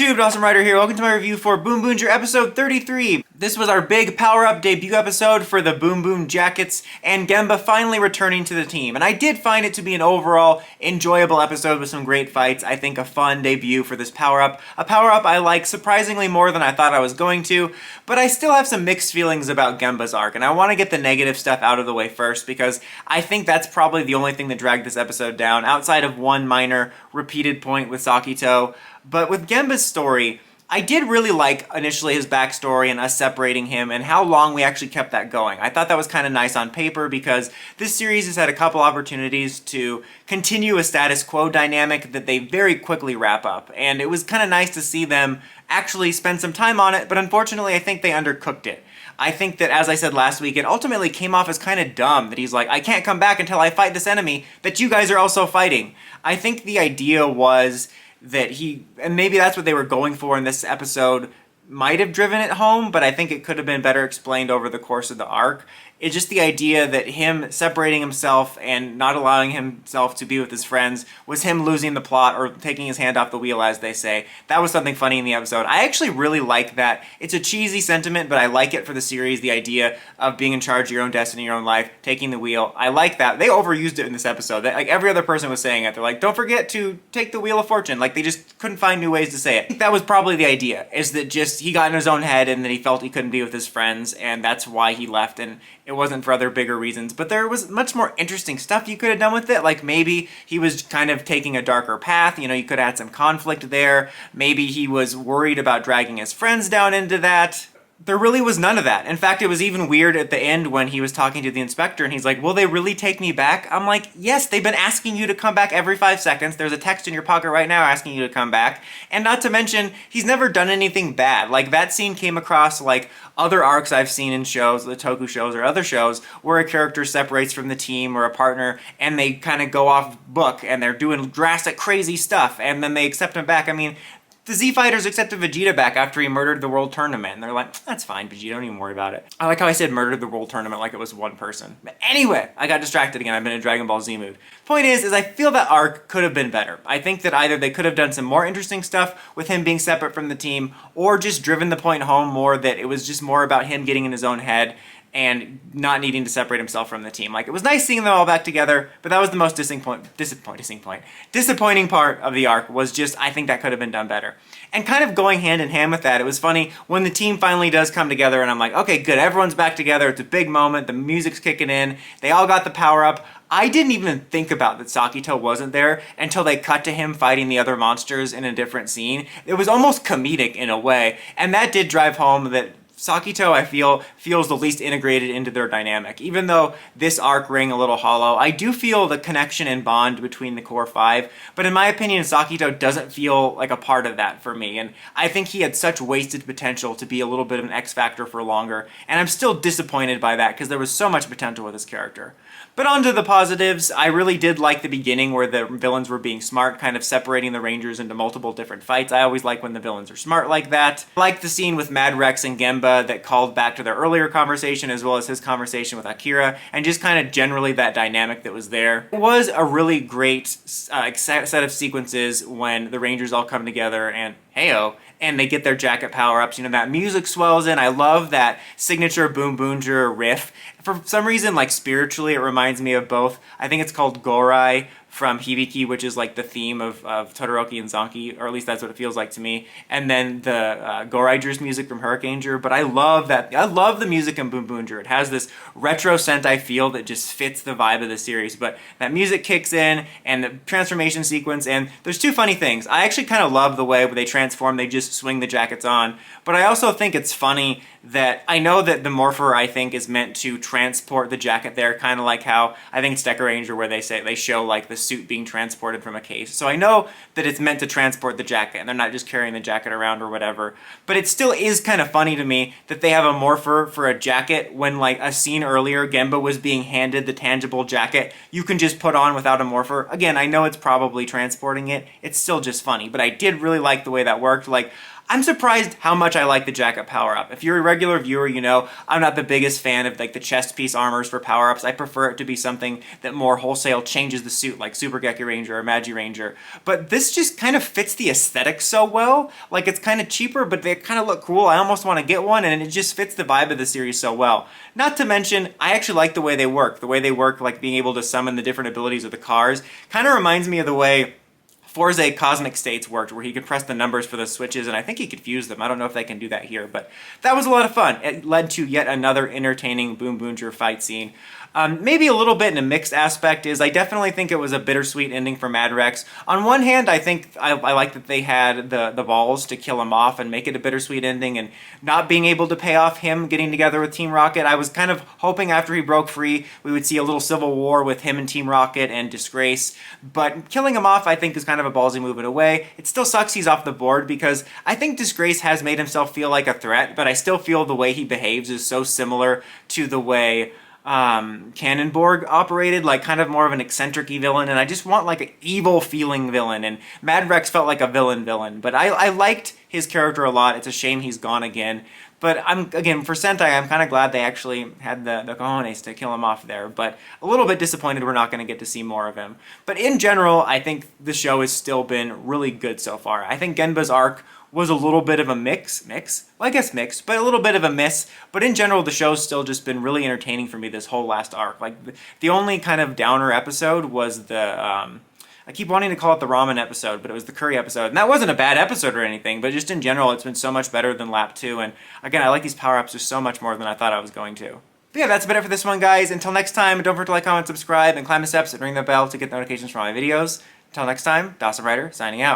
YouTube, Awesome Rider here. Welcome to my review for BoonBoomger episode 33. This was our big power-up debut episode for the Boom Boom Jackets and Genba finally returning to the team. And I did find it to be an overall enjoyable episode with some great fights. I think a fun debut for this power-up. A power-up I like surprisingly more than I thought I was going to, but I still have some mixed feelings about Genba's arc, and I want to get the negative stuff out of the way first because I think that's probably the only thing that dragged this episode down, outside of one minor repeated point with Sakito. But with Genba's story, I did really like initially his backstory and us separating him and how long we actually kept that going. I thought that was kind of nice on paper because this series has had a couple opportunities to continue a status quo dynamic that they very quickly wrap up. And it was kind of nice to see them actually spend some time on it, but unfortunately I think they undercooked it. I think that, as I said last week, it ultimately came off as kind of dumb that he's like, I can't come back until I fight this enemy that you guys are also fighting. I think the idea was that he, and maybe that's what they were going for in this episode, might have driven it home, but I think it could have been better explained over the course of the arc. It's just the idea that him separating himself and not allowing himself to be with his friends was him losing the plot or taking his hand off the wheel, as they say. That was something funny in the episode. I actually really like that. It's a cheesy sentiment, but I like it for the series, the idea of being in charge of your own destiny, your own life, taking the wheel. I like that. They overused it in this episode. Like every other person was saying it. They're like, don't forget to take the wheel of fortune. Like they just couldn't find new ways to say it. I think that was probably the idea, is that just he got in his own head and that he felt he couldn't be with his friends, and that's why he left, and it wasn't for other bigger reasons. But there was much more interesting stuff you could have done with it. Like maybe he was kind of taking a darker path. You know, you could have had some conflict there. Maybe he was worried about dragging his friends down into that. There really was none of that. In fact, it was even weird at the end when he was talking to the inspector and he's like, will they really take me back? I'm like, yes, they've been asking you to come back every 5 seconds. There's a text in your pocket right now asking you to come back. And not to mention, he's never done anything bad. Like that scene came across like other arcs I've seen in shows, the Toku shows or other shows, where a character separates from the team or a partner and they kind of go off book and they're doing drastic, crazy stuff and then they accept him back. I mean, the Z Fighters accepted Vegeta back after he murdered the World Tournament, and they're like, that's fine, Vegeta, don't even worry about it. I like how I said murdered the World Tournament like it was one person. But anyway, I got distracted again. I've been in Dragon Ball Z mood. Point is I feel that arc could have been better. I think that either they could have done some more interesting stuff with him being separate from the team, or just driven the point home more that it was just more about him getting in his own head and not needing to separate himself from the team. Like, it was nice seeing them all back together, but that was the most disappointing part of the arc, was just, I think that could have been done better. And kind of going hand in hand with that, it was funny when the team finally does come together and I'm like, okay, good, everyone's back together, it's a big moment, the music's kicking in, they all got the power up. I didn't even think about that Sakito wasn't there until they cut to him fighting the other monsters in a different scene. It was almost comedic in a way, and that did drive home that Sakito, I feel, feels the least integrated into their dynamic. Even though this arc rang a little hollow, I do feel the connection and bond between the core five, but in my opinion, Sakito doesn't feel like a part of that for me, and I think he had such wasted potential to be a little bit of an X factor for longer, and I'm still disappointed by that because there was so much potential with his character. But on to the positives, I really did like the beginning where the villains were being smart, kind of separating the Rangers into multiple different fights. I always like when the villains are smart like that. I like the scene with Mad Rex and Genba that called back to their earlier conversation, as well as his conversation with Akira, and just kind of generally that dynamic that was there. It was a really great set of sequences when the Rangers all come together and heyo, and they get their jacket power-ups. You know, that music swells in. I love that signature BoonBoomger riff. For some reason, like spiritually, it reminds me of both. I think it's called Gorai from Hibiki, which is like the theme of Todoroki and Zanki, or at least that's what it feels like to me. And then the Goraiger's music from Hurricaneger. But I love that. I love the music in BoonBoomger. It has this retro Sentai feel that just fits the vibe of the series. But that music kicks in, and the transformation sequence, and there's two funny things. I actually kind of love the way when they transform, they just swing the jackets on. But I also think it's funny that I know that the Morpher, I think, is meant to transport the jacket there, kind of like how I think it's Decker Ranger where they show like the suit being transported from a case. So I know that it's meant to transport the jacket and they're not just carrying the jacket around or whatever. But it still is kind of funny to me that they have a Morpher for a jacket when, like, a scene earlier Genba was being handed the tangible jacket you can just put on without a Morpher. Again, I know it's probably transporting it. It's still just funny, but I did really like the way that worked. Like, I'm surprised how much I like the jacket power-up. If you're a regular viewer, you know I'm not the biggest fan of like the chest piece armors for power-ups. I prefer it to be something that more wholesale changes the suit, like Super Geki Ranger or Magi Ranger. But this just kind of fits the aesthetic so well. Like, it's kind of cheaper, but they kind of look cool. I almost want to get one, and it just fits the vibe of the series so well. Not to mention, I actually like the way they work. The way they work, like being able to summon the different abilities of the cars, kind of reminds me of the way Forza Cosmic States worked, where he could press the numbers for the switches, and I think he could fuse them. I don't know if they can do that here, but that was a lot of fun. It led to yet another entertaining BoonBoomger fight scene. Maybe a little bit in a mixed aspect is I definitely think it was a bittersweet ending for Mad Rex. On one hand, I think I like that they had the balls to kill him off and make it a bittersweet ending, and not being able to pay off him getting together with Team Rocket. I was kind of hoping after he broke free we would see a little civil war with him and Team Rocket and Disgrace, but killing him off I think is kind of a ballsy move in a way. It still sucks he's off the board because I think Disgrace has made himself feel like a threat, but I still feel the way he behaves is so similar to the way Cannonborg operated, like kind of more of an eccentric villain, and I just want like an evil feeling villain, and Mad Rex felt like a villain, but I liked his character a lot. It's a shame he's gone again, but again, for Sentai, I'm kind of glad they actually had the cojones to kill him off there, but a little bit disappointed we're not going to get to see more of him. But in general, I think the show has still been really good so far. I think Genba's arc was a little bit of a mix, well, I guess mixed, but a little bit of a miss. But in general, the show's still just been really entertaining for me this whole last arc. Like, the only kind of downer episode was the, I keep wanting to call it the ramen episode, but it was the curry episode. And that wasn't a bad episode or anything, but just in general, it's been so much better than Lap 2. And again, I like these power-ups just so much more than I thought I was going to. But yeah, that's about it for this one, guys. Until next time, don't forget to like, comment, subscribe, and climb the steps and ring the bell to get notifications for all my videos. Until next time, Dawson Ryder, signing out.